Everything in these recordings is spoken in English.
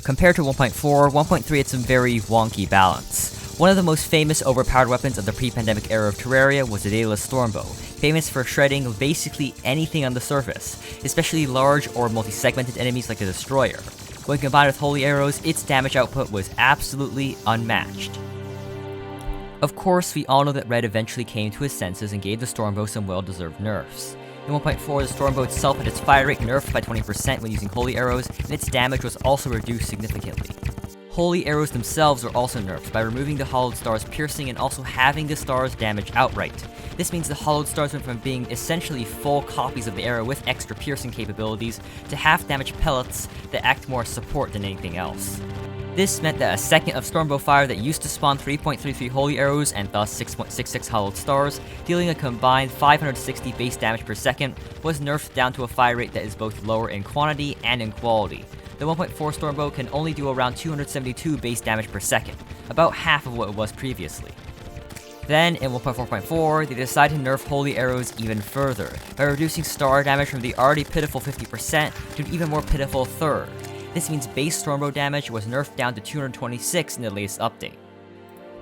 Compared to 1.4, 1.3 had some very wonky balance. One of the most famous overpowered weapons of the pre-pandemic era of Terraria was the Daedalus Stormbow, famous for shredding basically anything on the surface, especially large or multi-segmented enemies like the Destroyer. When combined with holy arrows, its damage output was absolutely unmatched. Of course, we all know that Red eventually came to his senses and gave the Stormbow some well-deserved nerfs. In 1.4, the Stormbow itself had its fire rate nerfed by 20% when using holy arrows, and its damage was also reduced significantly. Holy arrows themselves are also nerfed by removing the hollowed stars piercing and also having the stars damage outright. This means the hollowed stars went from being essentially full copies of the arrow with extra piercing capabilities to half-damage pellets that act more as support than anything else. This meant that a second of Stormbow fire that used to spawn 3.33 holy arrows and thus 6.66 hollowed stars, dealing a combined 560 base damage per second, was nerfed down to a fire rate that is both lower in quantity and in quality. The 1.4 Stormbow can only do around 272 base damage per second, about half of what it was previously. Then, in 1.4.4, they decided to nerf holy arrows even further, by reducing star damage from the already pitiful 50% to an even more pitiful third. This means base Stormbow damage was nerfed down to 226 in the latest update.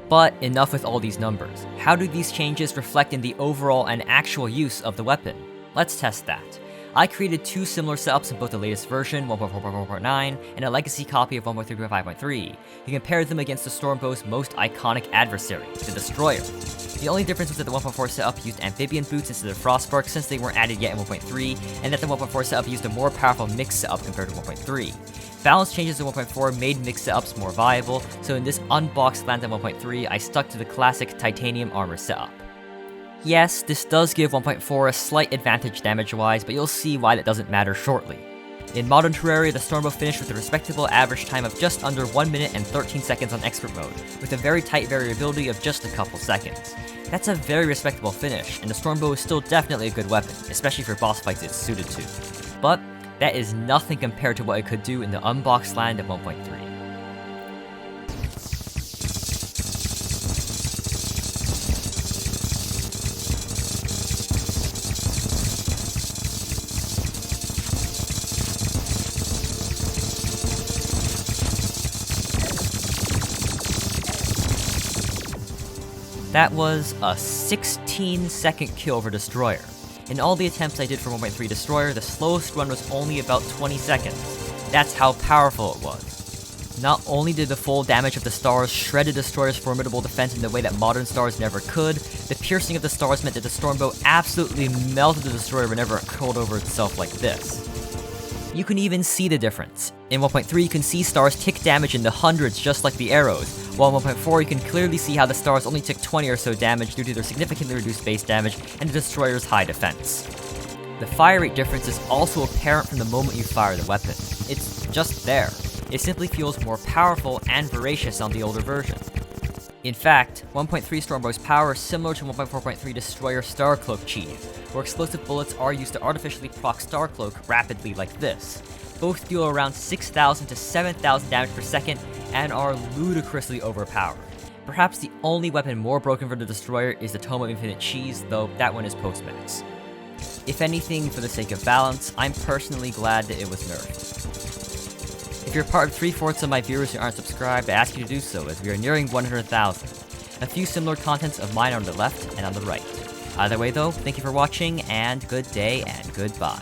But enough with all these numbers. How do these changes reflect in the overall and actual use of the weapon? Let's test that. I created two similar setups in both the latest version, 1.4.4.9, and a legacy copy of 1.3.5.3. You compare them against the Stormbow's most iconic adversary, the Destroyer. The only difference was that the 1.4 setup used amphibian boots instead of frostbark since they weren't added yet in 1.3, and that the 1.4 setup used a more powerful mix setup compared to 1.3. Balance changes in 1.4 made mix setups more viable, so in this unboxed Lantern 1.3, I stuck to the classic titanium armor setup. Yes, this does give 1.4 a slight advantage damage-wise, but you'll see why that doesn't matter shortly. In modern Terraria, the Stormbow finished with a respectable average time of just under 1 minute and 13 seconds on expert mode, with a very tight variability of just a couple seconds. That's a very respectable finish, and the Stormbow is still definitely a good weapon, especially for boss fights it's suited to. But that is nothing compared to what it could do in the unboxed land of 1.3. That was a 16-second kill for Destroyer. In all the attempts I did for 1.3 Destroyer, the slowest run was only about 20 seconds. That's how powerful it was. Not only did the full damage of the stars shred the Destroyer's formidable defense in the way that modern stars never could, the piercing of the stars meant that the Stormbow absolutely melted the Destroyer whenever it curled over itself like this. You can even see the difference. In 1.3 you can see stars tick damage in the hundreds just like the arrows, while in 1.4 you can clearly see how the stars only tick 20 or so damage due to their significantly reduced base damage and the Destroyer's high defense. The fire rate difference is also apparent from the moment you fire the weapon. It's just there. It simply feels more powerful and voracious on the older version. In fact, 1.3 Stormbow's power is similar to 1.4.3 Destroyer Starcloak cheese, where explosive bullets are used to artificially proc Starcloak rapidly like this. Both deal around 6,000 to 7,000 damage per second and are ludicrously overpowered. Perhaps the only weapon more broken for the Destroyer is the Tome of Infinite Cheese, though that one is post-max. If anything, for the sake of balance, I'm personally glad that it was nerfed. If you're part of 3/4 of my viewers who aren't subscribed, I ask you to do so, as we are nearing 100,000. A few similar contents of mine are on the left and on the right. Either way though, thank you for watching, and good day and goodbye.